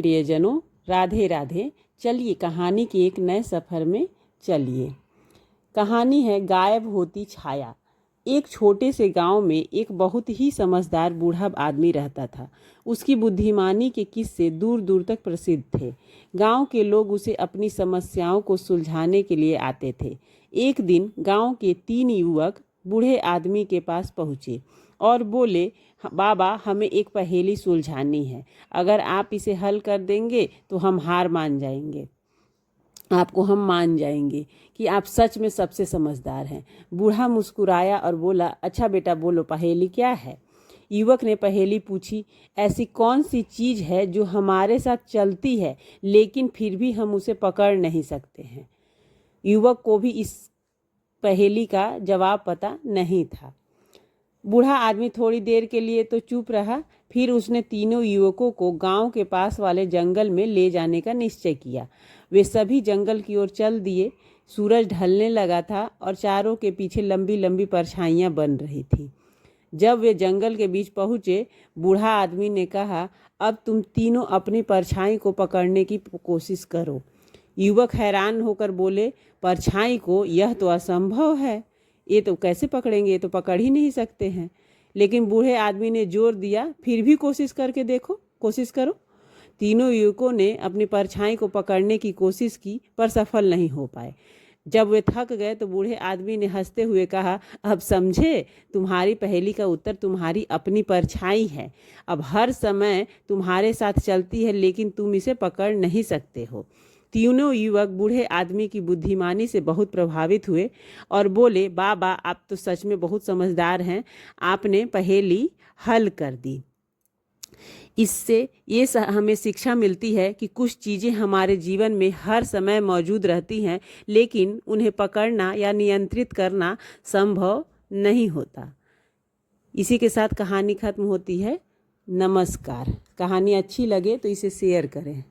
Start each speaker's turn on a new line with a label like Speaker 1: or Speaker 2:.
Speaker 1: प्रियजनों, राधे राधे। चलिए कहानी के एक नए सफ़र में चलिए। कहानी है गायब होती छाया। एक छोटे से गांव में एक बहुत ही समझदार बूढ़ा आदमी रहता था। उसकी बुद्धिमानी के किस्से दूर दूर तक प्रसिद्ध थे। गांव के लोग उसे अपनी समस्याओं को सुलझाने के लिए आते थे। एक दिन गांव के 3 युवक बूढ़े आदमी के पास पहुँचे और बोले, बाबा, हमें एक पहेली सुलझानी है। अगर आप इसे हल कर देंगे तो हम हार मान जाएंगे। आपको हम मान जाएंगे कि आप सच में सबसे समझदार हैं। बूढ़ा मुस्कुराया और बोला, अच्छा बेटा, बोलो पहेली क्या है। युवक ने पहेली पूछी, ऐसी कौन सी चीज़ है जो हमारे साथ चलती है लेकिन फिर भी हम उसे पकड़ नहीं सकते हैं। युवक को भी इस पहेली का जवाब पता नहीं था। बूढ़ा आदमी थोड़ी देर के लिए तो चुप रहा। फिर उसने तीनों युवकों को गांव के पास वाले जंगल में ले जाने का निश्चय किया। वे सभी जंगल की ओर चल दिए। सूरज ढलने लगा था और चारों के पीछे लंबी लंबी परछाइयां बन रही थी। जब वे जंगल के बीच पहुंचे, बूढ़ा आदमी ने कहा, अब तुम तीनों अपनी परछाई को पकड़ने की कोशिश करो। युवक हैरान होकर बोले, परछाई को? यह तो असंभव है। ये तो कैसे पकड़ेंगे, ये तो पकड़ ही नहीं सकते हैं। लेकिन बूढ़े आदमी ने जोर दिया, फिर भी कोशिश करके देखो, कोशिश करो। तीनों युवकों ने अपनी परछाई को पकड़ने की कोशिश की पर सफल नहीं हो पाए। जब वे थक गए तो बूढ़े आदमी ने हंसते हुए कहा, अब समझे, तुम्हारी पहेली का उत्तर तुम्हारी अपनी परछाई है। अब हर समय तुम्हारे साथ चलती है लेकिन तुम इसे पकड़ नहीं सकते हो। तीनों युवक बूढ़े आदमी की बुद्धिमानी से बहुत प्रभावित हुए और बोले, बाबा, आप तो सच में बहुत समझदार हैं। आपने पहेली हल कर दी। इससे ये हमें शिक्षा मिलती है कि कुछ चीज़ें हमारे जीवन में हर समय मौजूद रहती हैं लेकिन उन्हें पकड़ना या नियंत्रित करना संभव नहीं होता। इसी के साथ कहानी खत्म होती है। नमस्कार। कहानी अच्छी लगे तो इसे शेयर करें।